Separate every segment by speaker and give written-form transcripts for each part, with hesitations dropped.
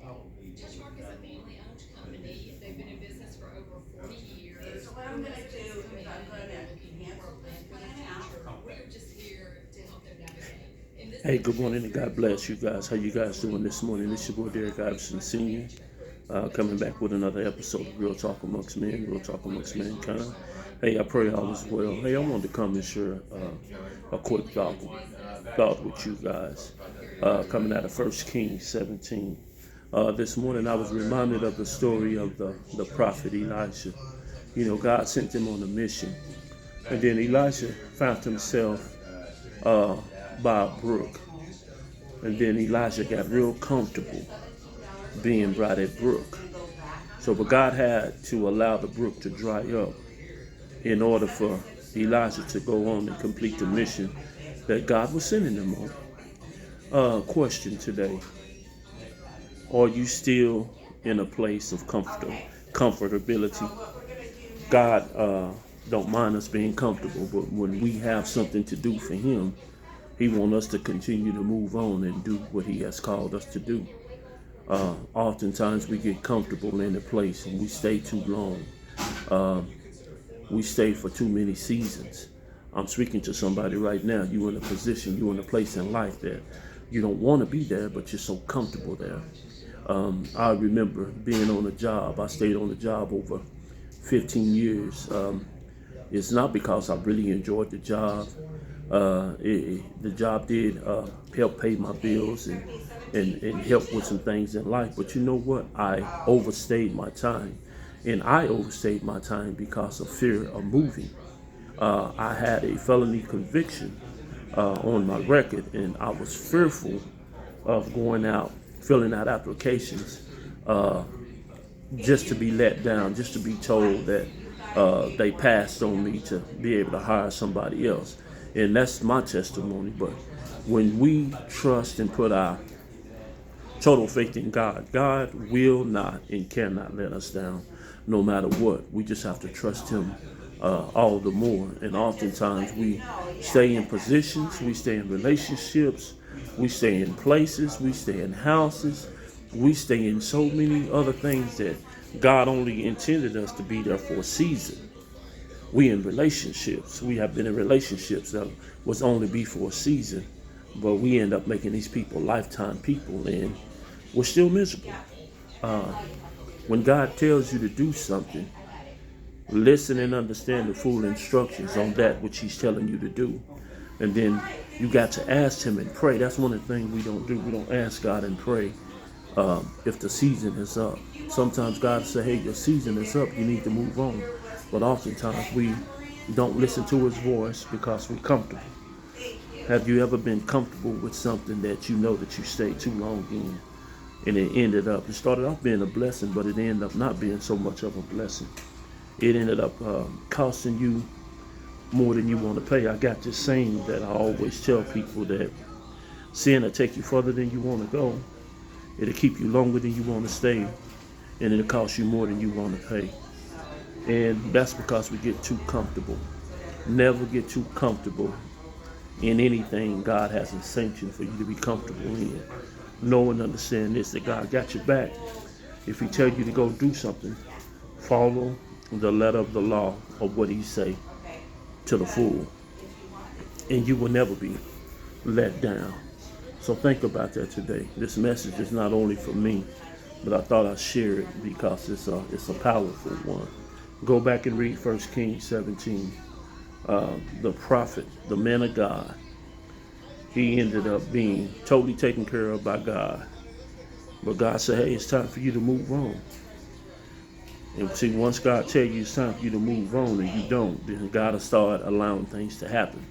Speaker 1: Touchmark is a family-owned company. They've been in business for over 40 years. So what I'm gonna do is I'm gonna cancel this plan out. We're just here to help them navigate. Hey, good morning and God bless you guys. How you guys doing this morning? This is your boy Derek Iverson Sr. Coming back with another episode of Real Talk Amongst Men, Real Talk Amongst Mankind. Hey, I pray all is well. Hey, I wanted to come and share a quick thought with you guys. Coming out of 1 Kings 17. This morning I was reminded of the story of the prophet Elisha. You know, God sent him on a mission. And then Elisha found himself by a brook. And then Elijah got real comfortable being by that brook. But God had to allow the brook to dry up in order for Elijah to go on and complete the mission that God was sending him on. Question today. Are you still in a place of comfortability? God don't mind us being comfortable, but when we have something to do for him, he wants us to continue to move on and do what he has called us to do. Oftentimes we get comfortable in a place and we stay too long. We stay for too many seasons. I'm speaking to somebody right now. You're in a position, you're in a place in life that you don't want to be there, but you're so comfortable there. I remember being on a job. I stayed on the job over 15 years. It's not because I really enjoyed the job. The job did help pay my bills and help with some things in life. But you know what? I overstayed my time. And I overstayed my time because of fear of moving. I had a felony conviction on my record, and I was fearful of going out, filling out applications, just to be let down, just to be told that they passed on me to be able to hire somebody else. And that's my testimony. But when we trust and put our total faith in God, God will not and cannot let us down no matter what. We just have to trust him all the more. And oftentimes we stay in positions, we stay in relationships, we stay in places, we stay in houses, we stay in so many other things that God only intended us to be there for a season. We in relationships. We have been in relationships that was only be for a season, but we end up making these people lifetime people, and we're still miserable. When God tells you to do something, listen and understand the full instructions on that which he's telling you to do. And then you got to ask him and pray. That's one of the things we don't do. We don't ask God and pray if the season is up. Sometimes God will say, hey, your season is up. You need to move on. But oftentimes we don't listen to his voice because we're comfortable. Have you ever been comfortable with something that you know that you stayed too long in? And it started off being a blessing, but it ended up not being so much of a blessing. It ended up costing you more than you want to pay. I got this saying that I always tell people that sin will take you further than you want to go. It'll keep you longer than you want to stay. And it'll cost you more than you want to pay. And that's because we get too comfortable. Never get too comfortable in anything God hasn't sanctioned for you to be comfortable in. Know and understand this, that God got your back. If he tell you to go do something, follow the letter of the law of what he say to the full. And you will never be let down. So think about that today. This message is not only for me, but I thought I'd share it because it's a powerful one. Go back and read 1 Kings 17. The prophet, the man of God, he ended up being totally taken care of by God. But God said, hey, it's time for you to move on. And see, once God tells you it's time for you to move on and you don't, then God will start allowing things to happen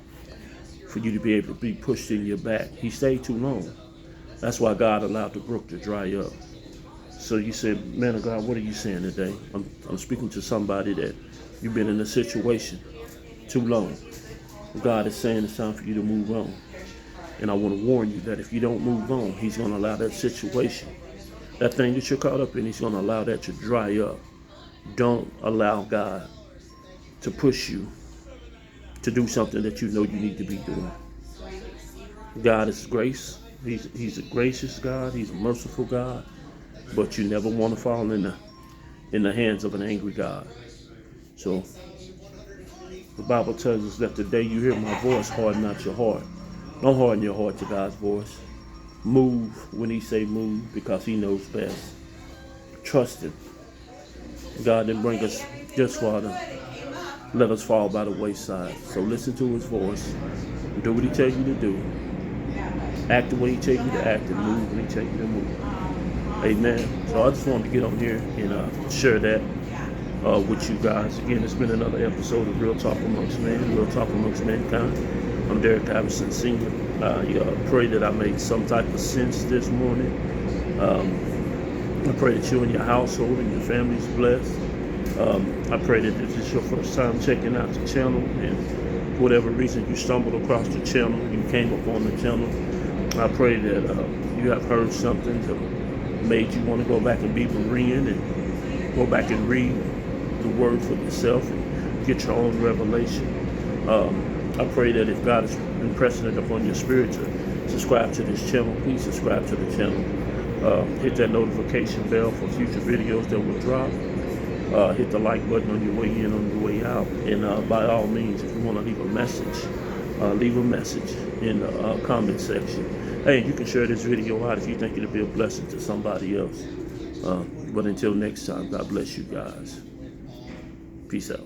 Speaker 1: for you to be able to be pushed in your back. He stayed too long. That's why God allowed the brook to dry up. So you said, man of God, what are you saying today? I'm speaking to somebody that you've been in a situation too long. God is saying it's time for you to move on. And I want to warn you that if you don't move on, he's going to allow that situation, that thing that you're caught up in, he's going to allow that to dry up. Don't allow God to push you to do something that you know you need to be doing. God is grace. He's a gracious God. He's a merciful God. but you never want to fall in the hands of an angry God. So the Bible tells us that the day you hear my voice, harden not your heart. Don't harden your heart to God's voice. Move when he say move, because he knows best. Trust him. God didn't bring us this far to let us fall by the wayside. So listen to his voice. Do what he tells you to do. Act the way he tells you to act, and move when he tells you to move. Amen. So I just wanted to get on here and share that with you guys. Again, it's been another episode of Real Talk Amongst Men, Real Talk Amongst Mankind. I'm Derek Iverson Sr. I pray that I made some type of sense this morning. I pray that you and your household and your family is blessed. I pray that if this is your first time checking out the channel, and for whatever reason you stumbled across the channel, you came up on the channel, I pray that you have heard something that made you want to go back and be Berean and go back and read the word for yourself and get your own revelation. I pray that if God is impressing it upon your spirit to subscribe to this channel, please subscribe to the channel. Hit that notification bell for future videos that will drop. Hit the like button on your way in, on your way out. And by all means, if you want to leave a message in the comment section. Hey, you can share this video out if you think it'll be a blessing to somebody else. But until next time, God bless you guys. Peace out.